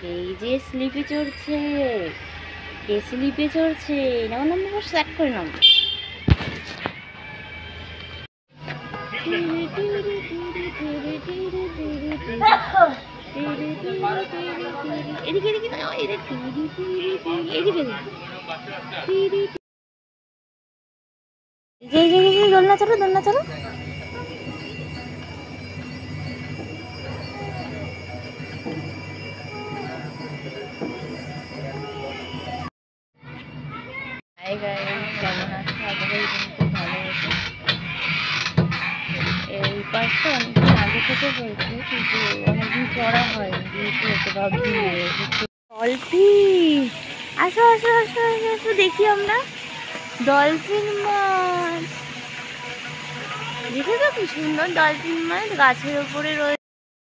এই যে স্লিপে চড়ছে, কে স্লিপে চড়ছে? নাম নাম্বার সেট করে নাম। এদিকে এদিকে না, এদিকে এদিকে এদিকে দোলনা চলো, দোলনা চলো। হাই গাইস, কেমন আছো? আশা করি তুমি খুব ভালো আছো। এই পাশটা অনেকদিন আগে থেকে বলছি, কিন্তু অনেকদিন চড়া হয়নি, যেহেতু ওকে ভাবছি ডলফিন। আসো আসো আসো আসো আসো, দেখি আমরা ডলফিন মাছ। দেখেছো কি সুন্দর ডলফিন মাছ গাছের ওপরে রয়েছে।